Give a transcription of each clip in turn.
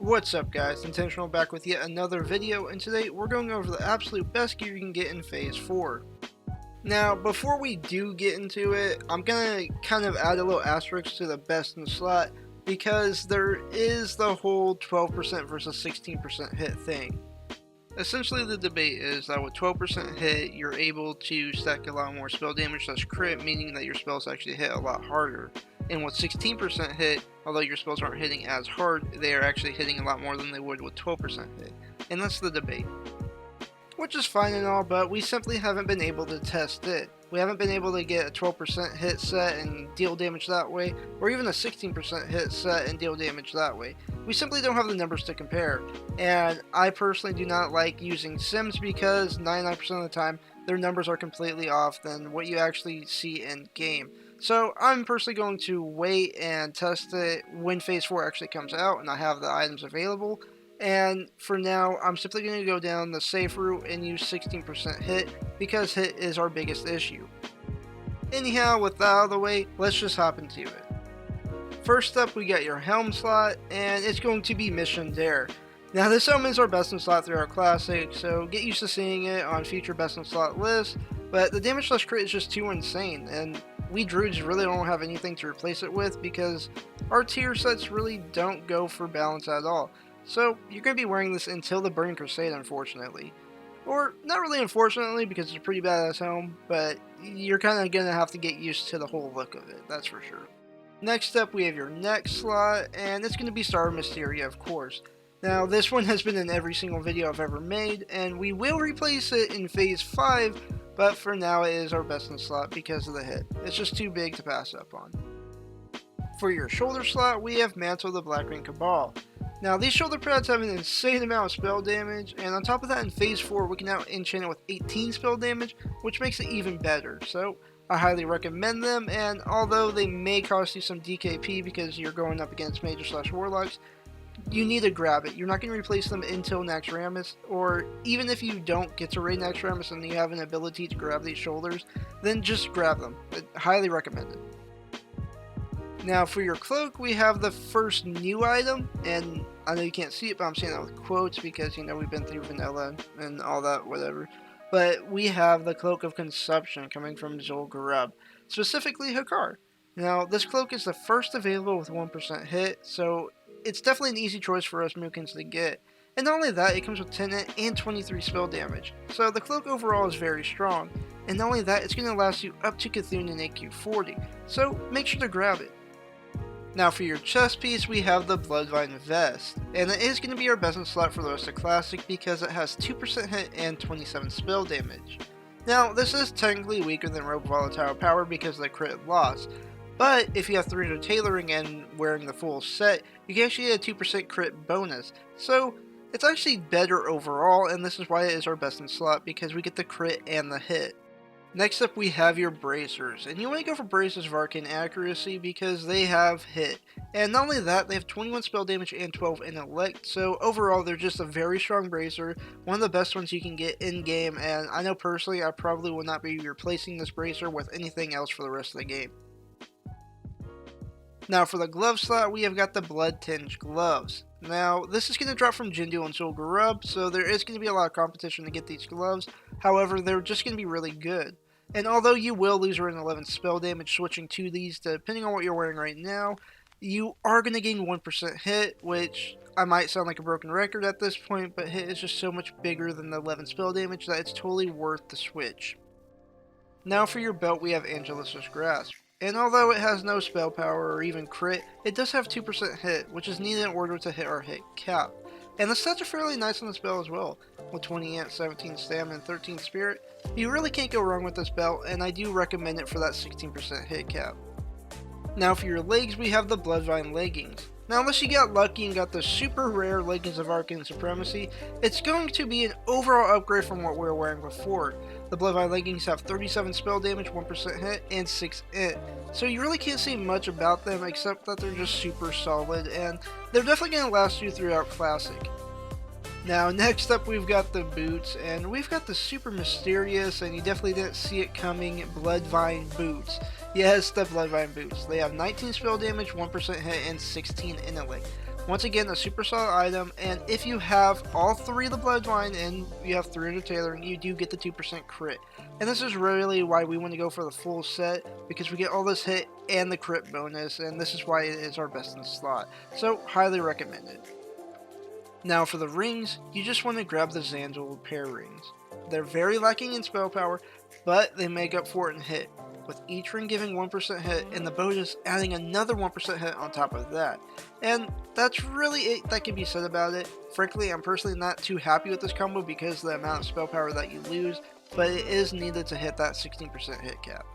What's up guys, Intentional back with yet another video, and today we're going over the absolute best gear you can get in Phase 4. Now, before we do get into it, I'm gonna kind of add a little asterisk to the best in slot, because there is the whole 12% versus 16% hit thing. Essentially the debate is that with 12% hit, you're able to stack a lot more spell damage / crit, meaning that your spells actually hit a lot harder. And with 16% hit, although your spells aren't hitting as hard, they are actually hitting a lot more than they would with 12% hit. And that's the debate. Which is fine and all, but we simply haven't been able to test it. We haven't been able to get a 12% hit set and deal damage that way, or even a 16% hit set and deal damage that way. We simply don't have the numbers to compare, and I personally do not like using sims because 99% of the time their numbers are completely off than what you actually see in game. So I'm personally going to wait and test it when Phase 4 actually comes out and I have the items available. And for now, I'm simply going to go down the safe route and use 16% hit because hit is our biggest issue. Anyhow, with that out of the way, let's just hop into it. First up, we got your helm slot, and it's going to be Mission Dare. Now, this helm is our best in slot through our classic, so get used to seeing it on future best in slot lists, but the damage / crit is just too insane, and we druids really don't have anything to replace it with because our tier sets really don't go for balance at all. So you're going to be wearing this until the Burning Crusade, unfortunately. Or, not really unfortunately, because it's a pretty badass helm, but you're kind of going to have to get used to the whole look of it, that's for sure. Next up, we have your neck slot, and it's going to be Star Mysterio, of course. Now, this one has been in every single video I've ever made, and we will replace it in Phase 5, but for now it is our best in slot because of the hit. It's just too big to pass up on. For your shoulder slot, we have Mantle the Blackwinglair Cabal. Now, these shoulder pads have an insane amount of spell damage, and on top of that in Phase 4 we can now enchant it with 18 spell damage, which makes it even better, so I highly recommend them. And although they may cost you some DKP because you're going up against Mage / Warlocks, you need to grab it. You're not going to replace them until Naxxramas, or even if you don't get to raid Naxxramas and you have an ability to grab these shoulders, then just grab them. I highly recommend it. Now for your cloak, we have the first new item, and I know you can't see it, but I'm saying that with quotes because, you know, we've been through vanilla and all that, whatever. But we have the Cloak of Consumption coming from Zul'Gurub, specifically Hakar. Now, this cloak is the first available with 1% hit, so it's definitely an easy choice for us moonkins to get. And not only that, it comes with 10 hit and 23 spell damage. So the cloak overall is very strong, and not only that, it's going to last you up to Cthulhu in AQ 40, so make sure to grab it. Now for your chest piece, we have the Bloodvine Vest, and it is going to be our best in slot for the rest of Classic because it has 2% hit and 27 spell damage. Now this is technically weaker than Rogue Volatile Power because of the crit loss, but if you have 300 tailoring and wearing the full set, you can actually get a 2% crit bonus, so it's actually better overall, and this is why it is our best in slot because we get the crit and the hit. Next up, we have your bracers, and you want to go for bracers of arcane accuracy because they have hit, and not only that, they have 21 spell damage and 12 intellect, so overall they're just a very strong bracer, one of the best ones you can get in game, and I know personally I probably will not be replacing this bracer with anything else for the rest of the game. Now for the glove slot, we have got the Blood Tinged Gloves. Now this is going to drop from Jindu and Zul'Gurub, so there is going to be a lot of competition to get these gloves. However, they're just going to be really good. And although you will lose around 11 spell damage switching to these, depending on what you're wearing right now, you are going to gain 1% hit, which I might sound like a broken record at this point, but hit is just so much bigger than the 11 spell damage that it's totally worth the switch. Now for your belt, we have Angelus's Grasp. And although it has no spell power or even crit, it does have 2% hit, which is needed in order to hit our hit cap. And the stats are fairly nice on this belt as well, with 20 int, 17 stamina, and 13 spirit. You really can't go wrong with this belt, and I do recommend it for that 16% hit cap. Now for your legs, we have the Bloodvine Leggings. Now unless you got lucky and got the super rare Leggings of Arcane Supremacy, it's going to be an overall upgrade from what we were wearing before. The Bloodvine Leggings have 37 spell damage, 1% hit, and 6 int. So you really can't say much about them except that they're just super solid, and they're definitely going to last you throughout Classic. Now next up we've got the boots, and we've got the super mysterious, and you definitely didn't see it coming, Bloodvine Boots. Yes, the Bloodvine Boots. They have 19 spell damage, 1% hit, and 16 intellect. Once again, a super solid item, and if you have all 3 of the Bloodline and you have 300 tailoring, you do get the 2% crit. And this is really why we want to go for the full set, because we get all this hit and the crit bonus, and this is why it is our best in slot. So, highly recommend it. Now for the rings, you just want to grab the Xandal pair rings. They're very lacking in spell power, but they make up for it in hit, with each ring giving 1% hit and the bonus adding another 1% hit on top of that. And that's really it that can be said about it. Frankly, I'm personally not too happy with this combo because of the amount of spell power that you lose, but it is needed to hit that 16% hit cap.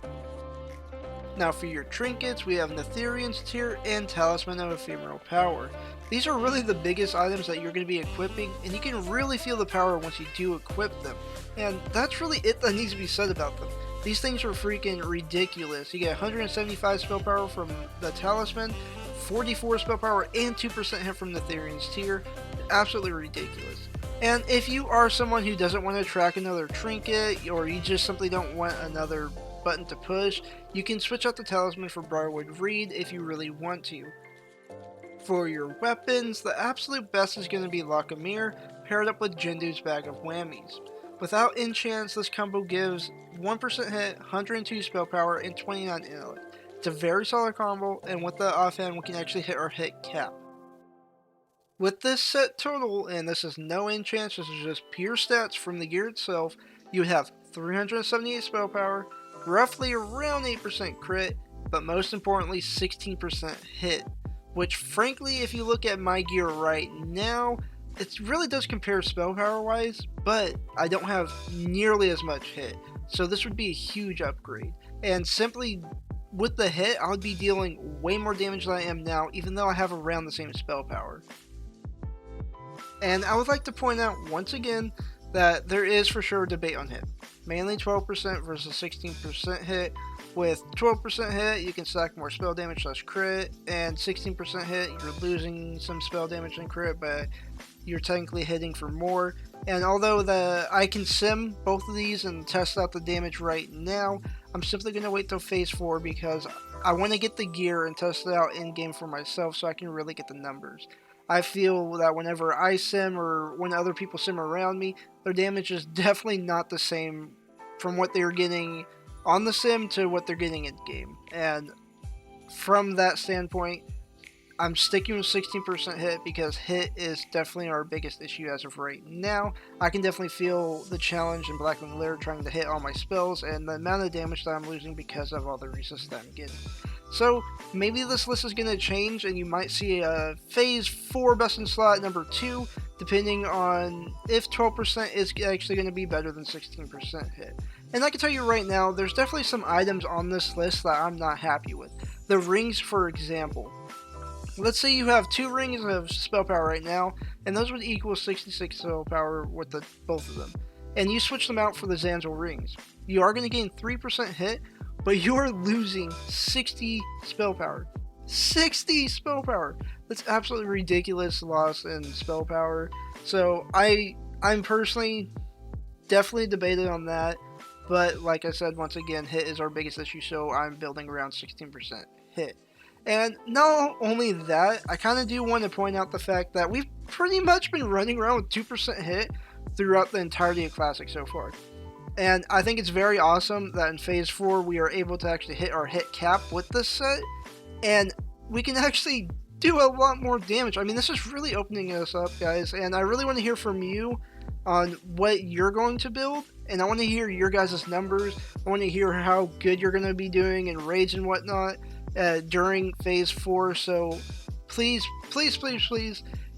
Now for your trinkets, we have Netherian's Tear and Talisman of Ephemeral Power. These are really the biggest items that you're going to be equipping, and you can really feel the power once you do equip them. And that's really it that needs to be said about them. These things are freaking ridiculous. You get 175 spell power from the Talisman, 44 spell power, and 2% hit from Netherian's Tear. Absolutely ridiculous. And if you are someone who doesn't want to track another trinket, or you just simply don't want another button to push, you can switch out the Talisman for Briarwood Reed if you really want to. For your weapons, the absolute best is going to be Lockamere, paired up with Jindu's Bag of Whammies. Without enchants, this combo gives 1% hit, 102 spell power, and 29 intellect. It's a very solid combo, and with the offhand, we can actually hit our hit cap. With this set total, and this is no enchants, this is just pure stats from the gear itself, you would have 378 spell power, roughly around 8% crit, but most importantly 16% hit, which frankly if you look at my gear right now, it really does compare spell power wise, but I don't have nearly as much hit, so this would be a huge upgrade. And simply with the hit, I would be dealing way more damage than I am now, even though I have around the same spell power. And I would like to point out once again that there is for sure a debate on hit. Mainly 12% versus 16% hit. With 12% hit, you can stack more spell damage / crit, and 16% hit, you're losing some spell damage and crit, but you're technically hitting for more. And although I can sim both of these and test out the damage right now, I'm simply going to wait till phase 4 because I want to get the gear and test it out in game for myself so I can really get the numbers. I feel that whenever I sim or when other people sim around me, their damage is definitely not the same from what they're getting on the sim to what they're getting in game. And from that standpoint, I'm sticking with 16% hit because hit is definitely our biggest issue as of right now. I can definitely feel the challenge in Blackwinglair trying to hit all my spells and the amount of damage that I'm losing because of all the resist that I'm getting. So maybe this list is going to change and you might see a phase 4 best in slot number 2 depending on if 12% is actually going to be better than 16% hit. And I can tell you right now, there's definitely some items on this list that I'm not happy with. The rings, for example. Let's say you have 2 rings of spell power right now, and those would equal 66 spell power with both of them. And you switch them out for the Xandal rings. You are going to gain 3% hit, but you're losing 60 spell power. 60 spell power! That's absolutely ridiculous loss in spell power. So I'm personally definitely debated on that. But like I said, once again, hit is our biggest issue, so I'm building around 16% hit. And not only that, I kind of do want to point out the fact that we've pretty much been running around with 2% hit throughout the entirety of Classic so far. And I think it's very awesome that in Phase 4 we are able to actually hit our hit cap with this set, and we can actually do a lot more damage. I mean, this is really opening us up, guys, and I really want to hear from you on what you're going to build, and I want to hear your guys' numbers. I want to hear how good you're going to be doing in raids and whatnot during Phase 4, so please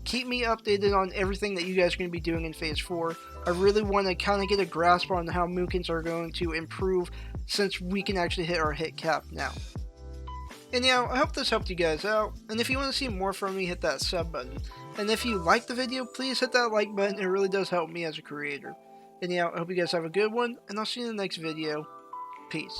keep me updated on everything that you guys are going to be doing in Phase 4. I really want to kind of get a grasp on how moonkins are going to improve since we can actually hit our hit cap now. Anyhow, I hope this helped you guys out, and if you want to see more from me, hit that sub button. And if you liked the video, please hit that like button, it really does help me as a creator. Anyhow, I hope you guys have a good one, and I'll see you in the next video. Peace.